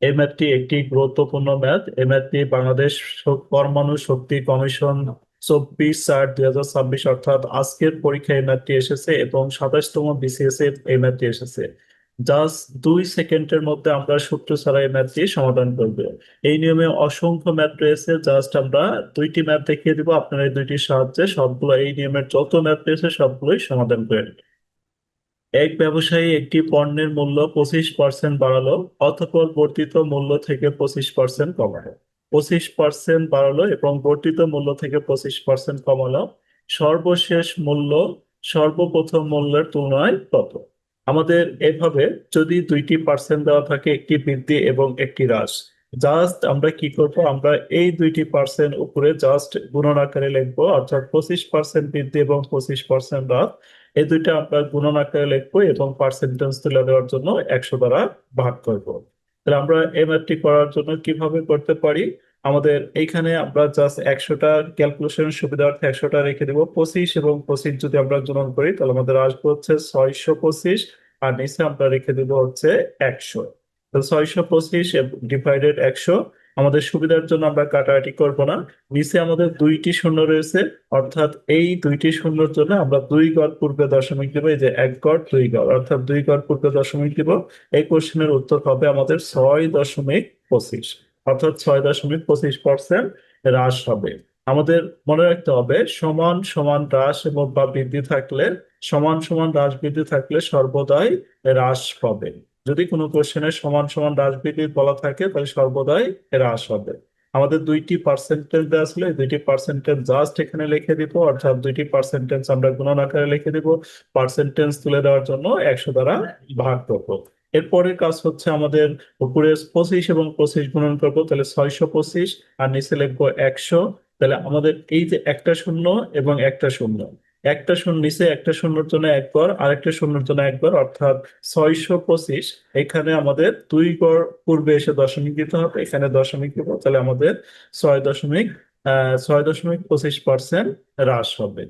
এই ম্যাথটি একটি গুরুত্বপূর্ণ ম্যাথ। এই ম্যাথটি বাংলাদেশ পরমাণু শক্তি কমিশন 24/4/2026 অর্থাৎ আজকের পরীক্ষায় এই ম্যাথটি এসেছে এবং 27তম বিসিএস এ এই ম্যাথটি এসেছে। জাস্ট 2 সেকেন্ডের মধ্যে আমরা সূত্র ছাড়া এই ম্যাথটি সমাধান করব। এই নিয়মে অসংখ্য ম্যাথ রয়েছে, জাস্ট আমরা দুইটি ম্যাথ দেখিয়ে দিব, আপনারা এই দুইটির সাহায্যে সবগুলো এই নিয়মের যত ম্যাথ রয়েছে সবগুলোই সমাধান করে নেবেন। এক ব্যবসায়ী একটি পণ্যের মূল্য 25% বাড়ালো, অতঃপর বর্ধিত মূল্য থেকে 25% কমালো। 25% বাড়ালো এবং বর্ধিত মূল্য থেকে 25% কমালো। সর্বশেষ মূল্য সর্বপ্রথম মূল্যের তুলনায় কত? আমাদের এভাবে যদি দুইটি পার্সেন্ট দেওয়া থাকে, একটি বৃদ্ধি এবং একটি হ্রাস, জাস্ট আমরা কি করব, আমরা এই দুইটি পার্সেন্ট উপরে জাস্ট গুণন আকারে লিখবো, অর্থাৎ 25% বৃদ্ধি এবং 25% হ্রাস, এই দুইটা আমরা গুণন আকারে লিখবো এবং পার্সেন্টেজ তুলে দেওয়ার জন্য 100 দ্বারা ভাগ করব। তাহলে আমরা এই ম্যাথটি করার জন্য কিভাবে করতে পারি, আমাদের এইখানে আমরা জাস্ট 100টা ক্যালকুলেশনের সুবিধার্থে 100টা রেখে দিব। 25 এবং 25 যদি আমরা গুণন করি তাহলে আমাদের আসবে হচ্ছে 625, আর নিচে আমরা রেখে দিব হচ্ছে 100। তো 625 ডিভাইডেড 100, আমাদের সুবিধার জন্য আমরা কাটাকাটি করব না। নিচে আমাদের দুইটি শূন্য রয়েছে, অর্থাৎ এই দুইটি শূন্যর জন্য আমরা 2 ঘর পূর্বে দশমিক দিব। এই যে 1 ঘর 2 ঘর, অর্থাৎ 2 ঘর পূর্বে দশমিক দিব। এই কোশ্চেনের উত্তর হবে আমাদের 6.25, অর্থাৎ 6.25% হ্রাস হবে। আমাদের মনে রাখতে হবে সমান সমান হ্রাস এবং বা বৃদ্ধি থাকলে, সমান সমান হ্রাস বৃদ্ধি থাকলে সর্বদাই হ্রাস পাবে। যদি কোনো কোশ্চেনে সমান সমান হ্রাস বৃদ্ধি বলা থাকে তাহলে সর্বদাই হ্রাস হবে। আমাদের দুইটি পার্সেন্টেজ দেওয়া ছিল, এই দুইটি পার্সেন্টেজ জাস্ট এখানে লিখে দিব, অর্থাৎ দুইটি পার্সেন্টেজ আমরা গুণন আকারে লিখে দিব। পার্সেন্টেজ তুলে দেওয়ার জন্য 100 দ্বারা ভাগ করবো। এরপরের কাজ হচ্ছে আমাদের উপরে 25 এবং 25 গুণন করবো, তাহলে 625, আর নিচে লিখবো 100। তাহলে আমাদের এই যে একটা শূন্য এবং একটা শূন্য, একটা শূন্য নিচে একটা শূন্যর জন্য 1 ঘর, আরেকটা শূন্যর জন্য 1 ঘর, অর্থাৎ 625। এখানে আমাদের 2 ঘর পূর্বে এসে দশমিক দিতে হবে, এখানে দশমিক দিব, তাহলে আমাদের 6.25% হ্রাস হবে।